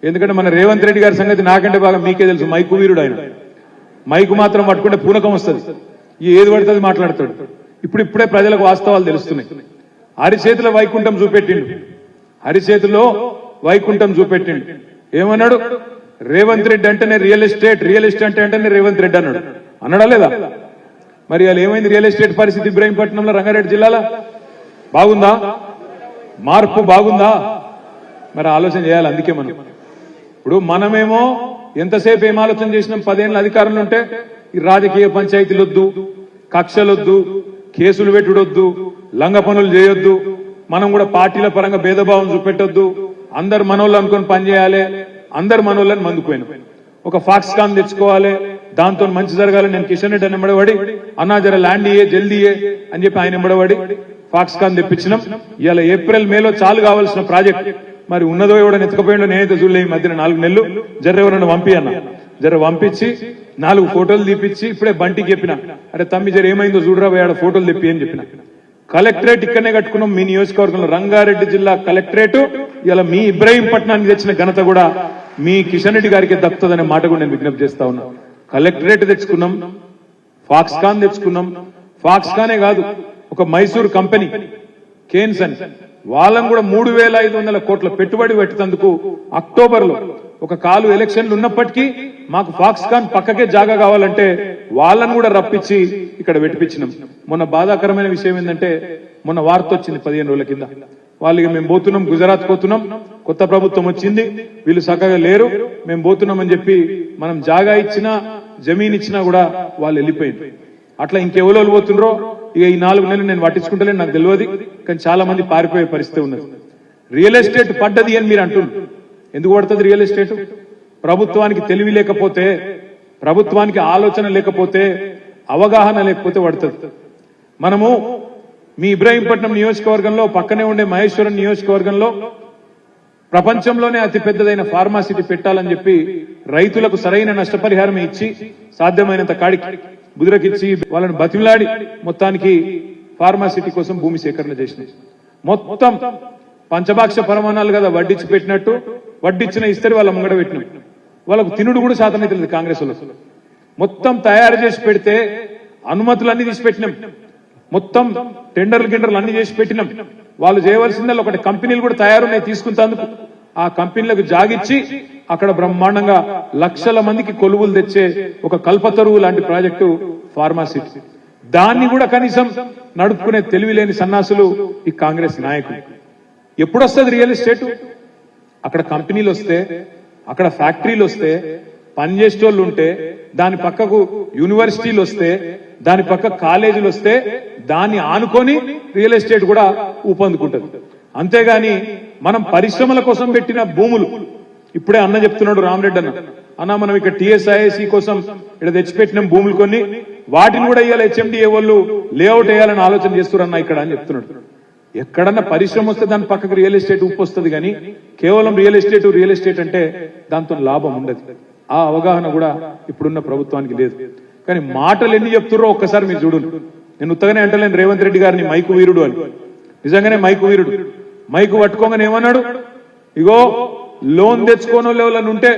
ఎందుకంటే మన రేవంత్ రెడ్డి గారి సంగతి నాకంటే బాగా మీకే తెలుసు. మైకు వీరుడు ఆయన. మైకు మాత్రం పట్టుకుంటే పూనకం వస్తుంది. ఏది పడుతుంది మాట్లాడతాడు. ఇప్పుడిప్పుడే ప్రజలకు వాస్తవాలు తెలుస్తున్నాయి. అరిచేతిలో వైకుంఠం చూపెట్టిండు. అరిచేతిలో వైకుంఠం చూపెట్టిండు. ఏమన్నాడు? రేవంత్ రెడ్డి అంటేనే రియల్ ఎస్టేట్, రియల్ ఎస్టేట్ అంటేనే రేవంత్ రెడ్డి అన్నాడు. అన్నాడా లేదా? మరి అలా ఏమైంది రియల్ ఎస్టేట్ పరిస్థితి ఇబ్రాహీంపట్నంలో, రంగారెడ్డి జిల్లాలో? బాగుందా? మార్పు బాగుందా? మరి ఆలోచన చేయాలి. అందుకే ఇప్పుడు మనమేమో ఎంతసేపు ఏం ఆలోచన చేసినాం? 10 ఏళ్ళ అధికారంలో ఉంటే ఈ రాజకీయ పంచాయతీలొద్దు, కక్షలొద్దు, కేసులు పెట్టుడొద్దు, లంగ పనులు చేయొద్దు, మనం కూడా పార్టీల పరంగా భేదభావం చూపెట్టొద్దు, అందరు మనోళ్ళు అనుకుని పనిచేయాలి, అందరు మనోళ్ళని మందుకుపోయినాం. ఒక ఫాక్స్కాన్ తెచ్చుకోవాలి, దాంతో మంచి జరగాలి. నేను కిషన్ రెడ్డి అని ఎంబడబడి, అన్నా జర ల్యాండ్ ఇయ్యే, జల్దీ అని చెప్పి ఆయన ఎంబడబడి ఫాక్స్కాన్ తెప్పించినాం. ఇలా ఏప్రిల్ మేలో చాలు కావాల్సిన ప్రాజెక్ట్ మరి ఉన్నదో ఎవడని ఎత్తుకపోయిండో నేనైతే చూడలే. ఈ మధ్యన 4 నెలలు జర ఎవరన్నా పంపి అన్న, జర పంపించి 4 ఫోటోలు తీపిచ్చి ఇప్పుడే బంటికి చెప్పిన, అరే తమ్మి జర ఏమైందో చూడరా ఆడ ఫోటోలు తెప్పి అని చెప్పిన. కలెక్టరేట్ ఇక్కడనే కట్టుకున్నాం మీ నియోజకవర్గంలో. రంగారెడ్డి జిల్లా కలెక్టరేట్ ఇలా మీ ఇబ్రాహీంపట్నానికి తెచ్చిన ఘనత కూడా మీ కిషన్ రెడ్డి గారికి దక్కుతుందనే మాట కూడా నేను విజ్ఞప్తి చేస్తా ఉన్నా. కలెక్టరేట్ తెచ్చుకున్నాం, ఫాక్స్కాన్ తెచ్చుకున్నాం. ఫాక్స్కానే కాదు, ఒక మైసూర్ కంపెనీ కేన్సన్ వాళ్ళని కూడా 3,500 కోట్ల పెట్టుబడి పెట్టేందుకు అక్టోబర్లో ఒక కాలు ఎలక్షన్లు ఉన్నప్పటికీ మాకు ఫాక్స్కాన్ పక్కకే జాగా కావాలంటే వాళ్ళని కూడా రప్పించి ఇక్కడ పెట్టిపించినాం. మొన్న బాధాకరమైన విషయం ఏంటంటే, మొన్న వార్త వచ్చింది 15 రోజుల కింద. వాళ్ళకి మేము పోతున్నాం, గుజరాత్ పోతున్నాం, కొత్త ప్రభుత్వం వచ్చింది, వీళ్ళు చక్కగా లేరు, మేము పోతున్నామని చెప్పి మనం జాగా ఇచ్చినా జమీన్ ఇచ్చినా కూడా వాళ్ళు వెళ్ళిపోయింది. అట్లా ఇంకెవరో పోతుండ్రో ఇక ఈ 4 నెలలు నేను పట్టించుకుంటలేను, నాకు తెలియదు. కానీ చాలా మంది పారిపోయే పరిస్థితి ఉన్నది. రియల్ ఎస్టేట్ పడ్డది అని మీరు అంటున్నారు. ఎందుకు పడుతుంది రియల్ ఎస్టేట్? ప్రభుత్వానికి తెలివి లేకపోతే, ప్రభుత్వానికి ఆలోచన లేకపోతే, అవగాహన లేకపోతే పడుతుంది. మనము మీ ఇబ్రాహీంపట్నం నియోజకవర్గంలో పక్కనే ఉండే మహేశ్వరం నియోజకవర్గంలో ప్రపంచంలోనే అతి పెద్దదైన ఫార్మాసిటీ పెట్టాలని చెప్పి రైతులకు సరైన నష్టపరిహారం ఇచ్చి సాధ్యమైనంత కాడికి బుదిరకిచ్చి వాళ్ళని బతిమిలాడి మొత్తానికి ఫార్మాసిటీ కోసం భూమి సేకరణ చేసినాయి. మొత్తం పంచభాక్ష పరమాణాలు కదా వడ్డించి పెట్టినట్టు వడ్డిచ్చిన ఇస్తరి వాళ్ళ ముంగడ పెట్టినాం. వాళ్ళకు తినుడు కూడా శాతమైతే లేదు. కాంగ్రెస్ వాళ్ళు మొత్తం తయారు చేసి పెడితే అనుమతులన్నీ తీసి పెట్టినాం, మొత్తం టెండర్లు గిండర్లు అన్ని చేసి పెట్టినాం. వాళ్ళు చేయవలసిందల్లా ఒకటి కంపెనీలు కూడా తయారున్నాయి తీసుకుంటేందుకు. ఆ కంపెనీలకు జాగిచ్చి అక్కడ బ్రహ్మాండంగా లక్షల మందికి కొలువులు తెచ్చే ఒక కల్పతరువు లాంటి ప్రాజెక్టు ఫార్మాసిటీ. దాన్ని కూడా కనీసం నడుపుకునే తెలివి లేని సన్నాసులు ఈ కాంగ్రెస్ నాయకులు. ఎప్పుడొస్తుంది రియల్ ఎస్టేట్? అక్కడ కంపెనీలు వస్తే, అక్కడ ఫ్యాక్టరీలు వస్తే, పనిచేసేటోళ్ళు ఉంటే, దాని పక్కకు యూనివర్సిటీలు వస్తే, దాని పక్క కాలేజీలు వస్తే, దాన్ని ఆనుకొని రియల్ ఎస్టేట్ కూడా ఊపందుకుంటుంది. అంతేగాని మనం పరిశ్రమల కోసం పెట్టిన భూములు, ఇప్పుడే అన్న చెప్తున్నాడు రామరెడ్డి అన్న మనం ఇక్కడ టీఎస్ఐసి కోసం ఇక్కడ తెచ్చిపెట్టిన భూములు కొన్ని, వాటిని కూడా ఇవాళ హెచ్ఎండిఏ వాళ్ళు లేఅవుట్ వేయాలని ఆలోచన చేస్తున్నారన్న ఇక్కడ అని చెప్తున్నాడు. ఎక్కడన్నా పరిశ్రమ వస్తే దాని పక్కకు రియల్ ఎస్టేట్ ఊపు వస్తుంది, కానీ కేవలం రియల్ ఎస్టేట్ అంటే దాంతో లాభం ఉండదు. ఆ అవగాహన కూడా ఇప్పుడున్న ప్రభుత్వానికి లేదు. కానీ మాటలు ఎన్ని చెప్తుర్రో ఒక్కసారి మీరు చూడు. నేను ఉత్తగానే అంటలేను రేవంత్ రెడ్డి గారిని మైకు వీరుడు అని. నిజంగానే మైకు వీరుడు. మైకు పట్టుకోగానే ఏమన్నాడు? ఇగో లోన్ తెచ్చుకోనో లేవలని ఉంటే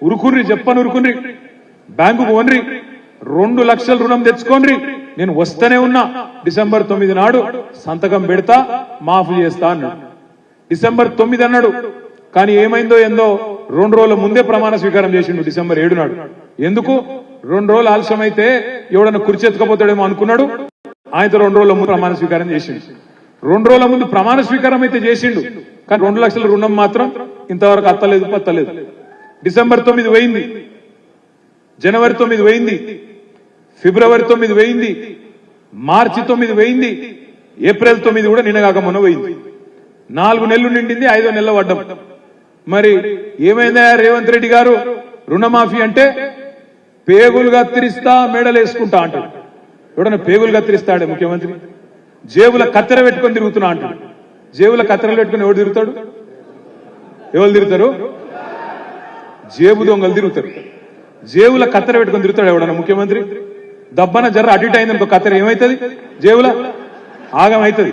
ఉరుకుర్రి, చెప్పని ఉరుకుర్రి, బ్యాంకుకు ఓన్రి, 2 లక్షల రుణం తెచ్చుకోన్రి, నేను వస్తూనే ఉన్నా, డిసెంబర్ 9 నాడు సంతకం పెడతా, మాఫీ చేస్తా అన్నాడు. డిసెంబర్ 9 అన్నాడు, కానీ ఏమైందో ఏందో 2 రోజుల ముందే ప్రమాణ స్వీకారం చేసిండు డిసెంబర్ 7 నాడు. ఎందుకు? 2 రోజులు ఆలస్యం అయితే ఎవడన్నా కుర్చీ ఎత్తుకపోతాడేమో అనుకున్నాడు. ఆయనతో 2 రోజుల ముందు ప్రమాణ స్వీకారం చేసిండు. 2 రోజుల ముందు ప్రమాణ స్వీకారం అయితే చేసిండు, కానీ 2 లక్షల రుణం మాత్రం ఇంతవరకు అత్తలేదు పత్తలేదు. డిసెంబర్ 9 పోయింది, జనవరి 9 పోయింది, ఫిబ్రవరి 9 పోయింది, మార్చి 9 పోయింది, ఏప్రిల్ 9 కూడా నిన్నగాక మొన్న పోయింది. 4 నెలలు నిండింది, 5వ నెల పడ్డం. మరి ఏమైందా రేవంత్ రెడ్డి గారు? రుణమాఫీ అంటే పేగులు కత్తిరిస్తా మెడలు వేసుకుంటా అంటాడు. ఎవడన్నా పేగులు కత్తిరిస్తాడే ముఖ్యమంత్రి? జేబుల కత్తెర పెట్టుకొని తిరుగుతున్నా అంటాడు. జేబుల కత్తెరలు పెట్టుకుని ఎవడు తిరుగుతాడు? ఎవరు తిరుగుతారు? జేబు దొంగలు తిరుగుతారు. జేబుల కత్తెర పెట్టుకొని తిరుగుతాడు ఎవడన్నా ముఖ్యమంత్రి? దబ్బన జర్ర అటు ఇటు అయిందనుకో కత్తెర ఏమవుతుంది? జేబుల ఆగం అవుతుంది.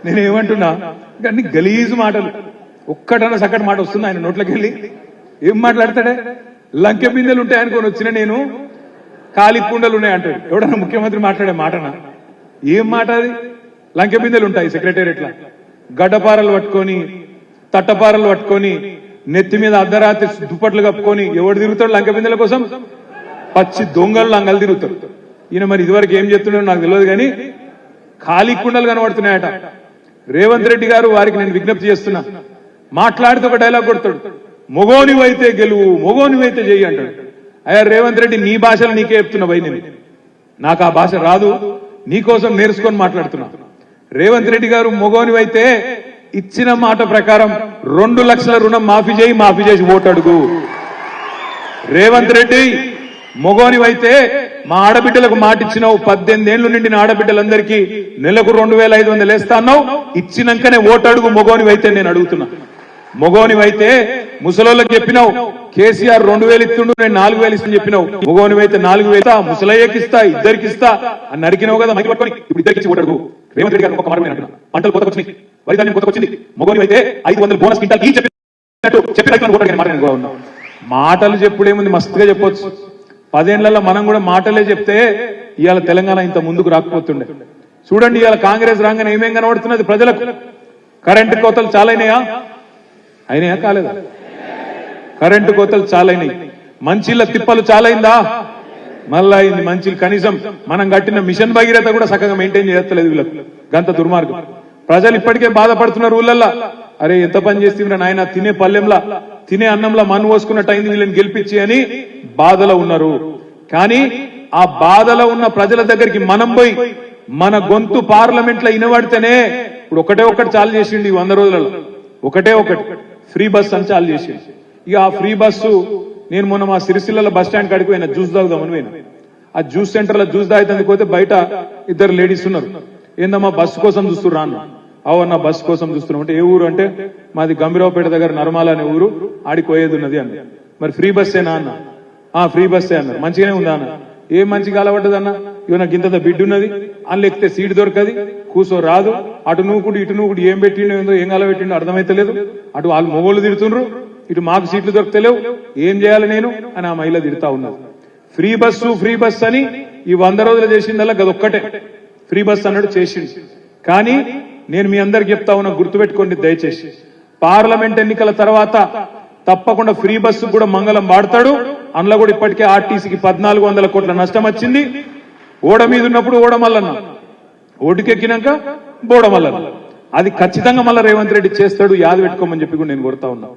నేనేమంటున్నా అన్ని గలీజు మాటలు, ఒక్కటన్నా సక్కటి మాట వస్తుంది ఆయన నోట్లోకి వెళ్ళి? ఏం మాట్లాడతాడే? లంకె బిందెలు ఉంటాయి అనుకొని వచ్చిన నేను, ఖాళీ కుండలు ఉన్నాయి అంటాడు. ఎవడన్నా ముఖ్యమంత్రి మాట్లాడే మాటనా? ఏం మాట అది? లంకె బిందెలు ఉంటాయి సెక్రటేరియట్లా, గడ్డపారలు పట్టుకొని తట్టపారలు పట్టుకొని నెత్తి మీద అర్ధరాత్రి దుప్పట్లు కప్పుకొని ఎవడు తిరుగుతాడు లంకె బిందెల కోసం? పచ్చి దొంగలు లంగలు తిరుగుతారు. ఈయన మరి ఇదివరకు ఏం చెప్తున్నాడో నాకు తెలియదు కానీ ఖాళీ కుండలు కనబడుతున్నాయట. రేవంత్ రెడ్డి గారు వారికి నేను విజ్ఞప్తి చేస్తున్నా, మాట్లాడితే ఒక డైలాగ్ కొడతాడు, మొగోనివైతే గెలువు, మొగోనివైతే చెయ్యి అంటాడు. అయ్యా రేవంత్ రెడ్డి, నీ భాషలు నీకే చెప్తున్నా భయ్, నేను నాకు ఆ భాష రాదు, నీకోసం నేర్చుకొని మాట్లాడుతున్నా. రేవంత్ రెడ్డి గారు మొగోనివైతే ఇచ్చిన మాట ప్రకారం 2 లక్షల రుణం మాఫీ చేసి ఓటడుగు. రేవంత్ రెడ్డి మొగోనివైతే మా ఆడబిడ్డలకు మాట ఇచ్చినావు, 18 ఏళ్లు నిండిన ఆడబిడ్డలందరికీ నెలకు 2500 వేస్తా అన్నావు, ఇచ్చినాకనే ఓటడుగు మొగోనివైతే నేను అడుగుతున్నా. మొగోనివైతే ముసలోళ్ళకి చెప్పినావు, కేసీఆర్ 2000 ఇస్తుండు, నేను 4000 ఇస్తాను చెప్పినావు. మొగోనివైతే 4000 ముసలయ్యకిస్తా, ఇద్దరికిస్తా అని నరికినావు కదా, మైకి పట్టుకొని ఇప్పుడు ఇద్దరికి ఓటడుగు. రేవంత్ రెడ్డి గారు ఒక మాట నేను పంటలు కొత్తకొచ్చినాయి, వరి ధాన్యం కొత్తకొచ్చింది, మొగోనివైతే 500 బోనస్ క్వింటాల్ ఈ చెప్పి రైతులను ఓటడిగిన మాట నేను ఉన్నాను. మాటలు చెప్పుడేముంది, మస్తుగా చెప్పొచ్చు. 10 ఏళ్లలో మనం కూడా మాటలే చెప్తే ఇవాళ తెలంగాణ ఇంత ముందుకు రాకపోతుండే. చూడండి ఇవాళ కాంగ్రెస్ రాగానే ఏమేం కనబడుతున్నది ప్రజలకు? కరెంటు కోతలు చాలైనాయా? అయినాయా? కాలేదా? కరెంటు కోతలు చాలైనాయి. మంచిళ్ళ తిప్పలు చాలైందా? మళ్ళా అయింది మంచిలు. కనీసం మనం కట్టిన మిషన్ భగీరథ కూడా చక్కగా మెయింటైన్ చేయట్లేదు వీళ్ళకు, గంత దుర్మార్గం. ప్రజలు ఇప్పటికే బాధపడుతున్నారు ఊళ్ళల్లా, అరే ఎంత పని చేస్తే నాయన, తినే పల్లెంలా తినే అన్నంలా మన్ను పోసుకున్నట్టు అయింది వీళ్ళని గెలిపించి అని బాధలో ఉన్నారు. కానీ ఆ బాధలో ఉన్న ప్రజల దగ్గరికి మనం పోయి మన గొంతు పార్లమెంట్ లో వినబడితేనే, ఇప్పుడు ఒకటి చాలు చేసిండు ఈ 100 రోజులలో, ఒకటి ఫ్రీ బస్ అని చాలు చేసిండు. ఇక ఆ ఫ్రీ బస్సు, నేను మొన్న మా సిరిసిల్ల బస్ స్టాండ్ కాడికి పోయినా, జ్యూస్ తాగుదామని పోయినా. ఆ జ్యూస్ సెంటర్ లో జ్యూస్ తాగుతానికి పోతే బయట 2 లేడీస్ ఉన్నారు. ఏందమ్మా బస్సు కోసం చూస్తున్నా అన్న. అవన్న బస్సు కోసం చూస్తున్నాం అంటే, ఏ ఊరు అంటే మాది గంభీరావుపేట దగ్గర నర్మాల అనే ఊరు, ఆడికి పోయేది ఉన్నది అన్న. మరి ఫ్రీ బస్సేనా అన్న? ఫ్రీ బస్సే అన్నారు. మంచిగానే ఉందా అన్న? ఏం మంచిగా అలవడ్డదన్న, ఇవ నాకు ఇంత బిడ్డ ఉన్నది, అందులో ఎక్కితే సీట్ దొరకది, కూసో రాదు, అటు నూకుడు ఇటు నూకుడు, ఏం పెట్టిండో ఏందో ఏం అలవెట్టిండో అర్థమైతలేదు, అటు వాళ్ళు మొగోళ్ళు తిడుతుండ్రు, ఇటు మాకు సీట్లు దొరకలేవు, ఏం చేయాలి నేను అని ఆ మహిళ తిడతా ఉన్నది. ఫ్రీ బస్సు అని ఈ 100 రోజులు చేసిందల్లా గదొక్కటే ఫ్రీ బస్ అన్నాడు, చేసిండు. కానీ నేను మీ అందరికి చెప్తా ఉన్నా, గుర్తుపెట్టుకోండి దయచేసి, పార్లమెంట్ ఎన్నికల తర్వాత తప్పకుండా ఫ్రీ బస్సు కూడా మంగళం వాడతాడు. అందులో కూడా ఇప్పటికే ఆర్టీసీకి 1400 కోట్ల నష్టం వచ్చింది. ఓడ మీద ఉన్నప్పుడు ఓడమల్లన్న, ఓటుకెక్కినాక బోడమల్లన్న. అది ఖచ్చితంగా మళ్ళా రేవంత్ రెడ్డి చేస్తాడు, యాద పెట్టుకోమని చెప్పి కూడా నేను కోరుతా ఉన్నా.